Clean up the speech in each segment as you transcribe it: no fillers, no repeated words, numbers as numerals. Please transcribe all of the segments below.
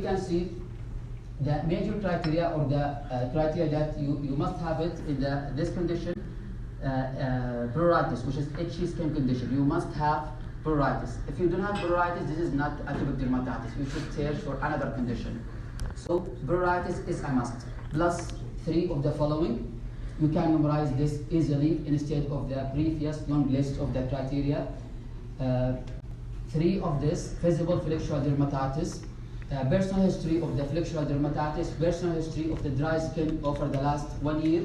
can see the major criteria or the criteria that you must have it in this condition, pruritus, which is itchy skin condition. You must have pruritus. If you don't have pruritus, this is not atopic dermatitis. You should search for another condition. So pruritus is a must. Plus 3 of the following. You can memorize this easily instead of the previous long list of the criteria. 3 of this: visible flexural dermatitis, personal history of the flexural dermatitis, personal history of the dry skin over the last 1 year,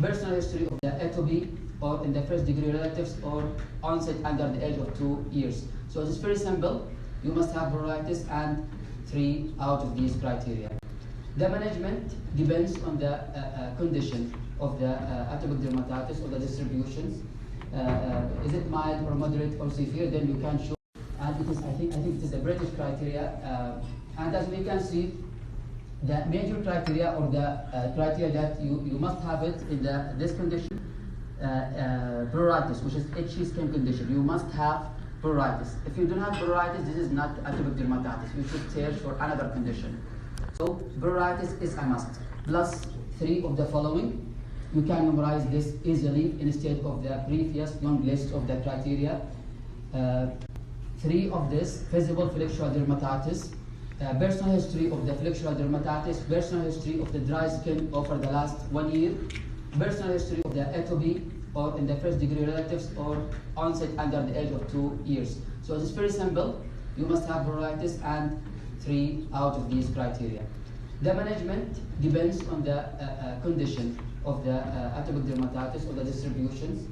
personal history of the atopy or in the first degree relatives, or onset under the age of 2 years. So it's very simple. You must have pruritus and 3 out of these criteria. The management depends on the condition of the atopic dermatitis or the distributions. Is it mild or moderate or severe? Then you can show. And it is, I think it is a British criteria. And as we can see, the major criteria or the criteria that you must have it in this condition, pruritus, which is itchy skin condition. You must have pruritus. If you don't have pruritus, this is not atopic dermatitis. You should search for another condition. So pruritus is a must. Plus 3 of the following. You can memorize this easily instead of the previous long list of the criteria. 3 of this: visible flexural dermatitis, personal history of the flexural dermatitis, personal history of the dry skin over the last 1 year, personal history of the atopy or in the first degree relatives, or onset under the age of 2 years. So it's very simple. You must have pruritus and 3 out of these criteria. The management depends on the condition of the atopic dermatitis or the distributions.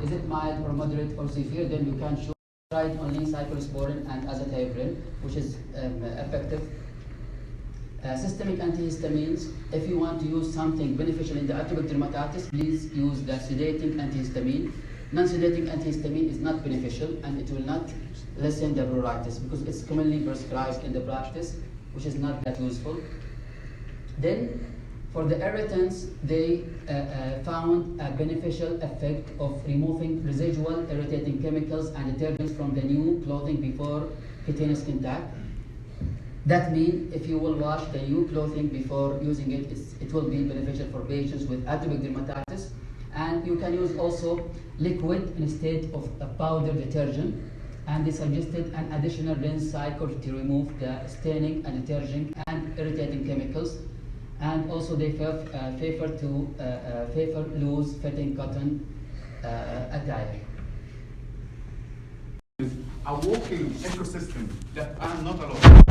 Is it mild or moderate or severe? Then you can show only cyclosporin and azathioprine, which is effective. Systemic antihistamines. If you want to use something beneficial in the atopic dermatitis, please use the sedating antihistamine. Non-sedating antihistamine is not beneficial, and it will not lessen the pruritus because it's commonly prescribed in the practice, which is not that useful. Then, for the irritants, they found a beneficial effect of removing residual irritating chemicals and detergents from the new clothing before cutaneous contact. That means if you will wash the new clothing before using it, it will be beneficial for patients with atopic dermatitis. And you can use also liquid instead of a powder detergent. And they suggested an additional rinse cycle to remove the staining and detergent and irritating chemicals. And also they favor loose fitting cotton attire. A walking ecosystem that I'm not alone.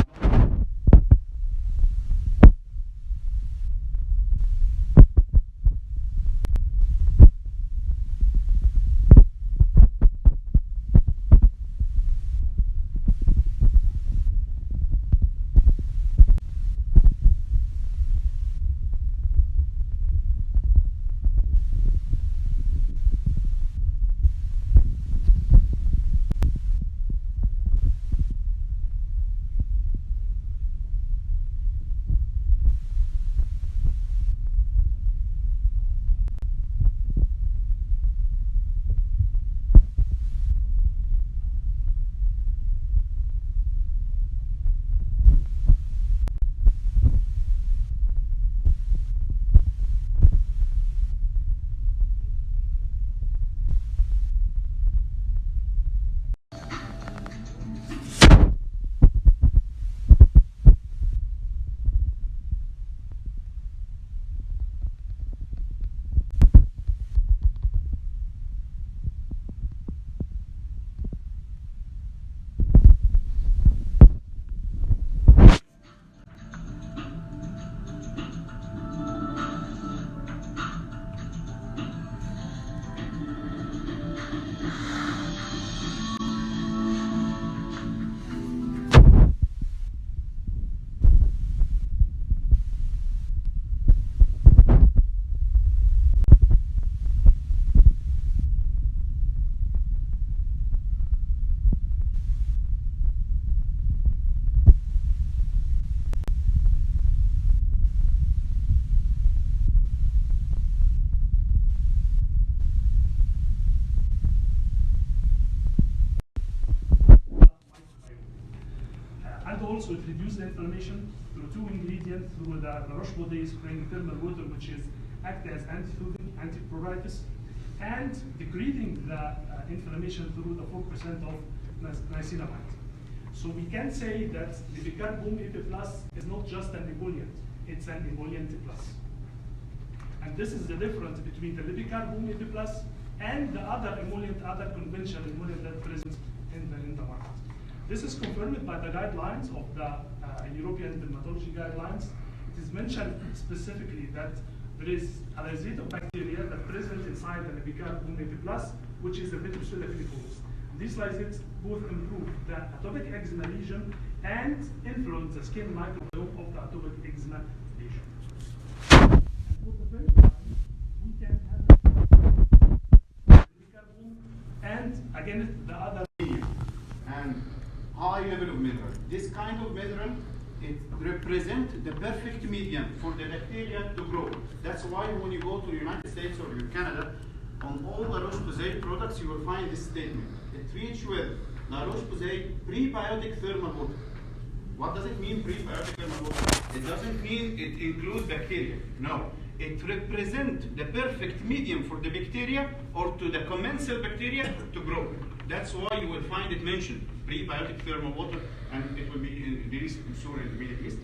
inflammation through two ingredients, through the Roche-Posay spring thermal water, which is act as anti-thawing, anti-pruritus, and decreasing the inflammation through the 4% of niacinamide. So we can say that the bicarbonate EP plus is not just an emollient, it's an emollient plus. And this is the difference between the bicarbonate EP plus and the other emollient, other conventional emollient that present in the market. This is confirmed by the guidelines of the European dermatology guidelines. It is mentioned specifically that there is a lysate of bacteria that present inside the bicarbonate EP plus, which is a Bacillus filiformis. These lysates both improve the atopic eczema lesion and influence the skin microbiome of the atopic eczema lesion. And for the first time, we can have bicarbonate and again the other and high level of mineral. This kind of mineral, it represents the perfect medium for the bacteria to grow. That's why when you go to the United States or Canada, on all the Roche-Posay products, you will find this statement. It reads with the Roche-Posay prebiotic thermal water. What does it mean, prebiotic thermal water? It doesn't mean it includes bacteria. No. It represents the perfect medium for the bacteria or to the commensal bacteria to grow. That's why you will find it mentioned, prebiotic thermal water, and it will be released soon in the Middle East.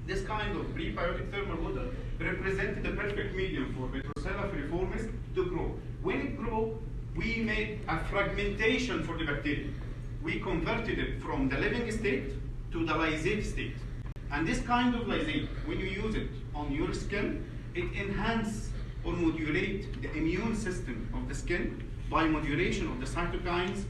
This kind of prebiotic thermal water represents the perfect medium for Bacillus filiformis to grow. When it grows, we made a fragmentation for the bacteria. We converted it from the living state to the lysate state. And this kind of lysate, when you use it on your skin, it enhances or modulates the immune system of the skin by modulation of the cytokines.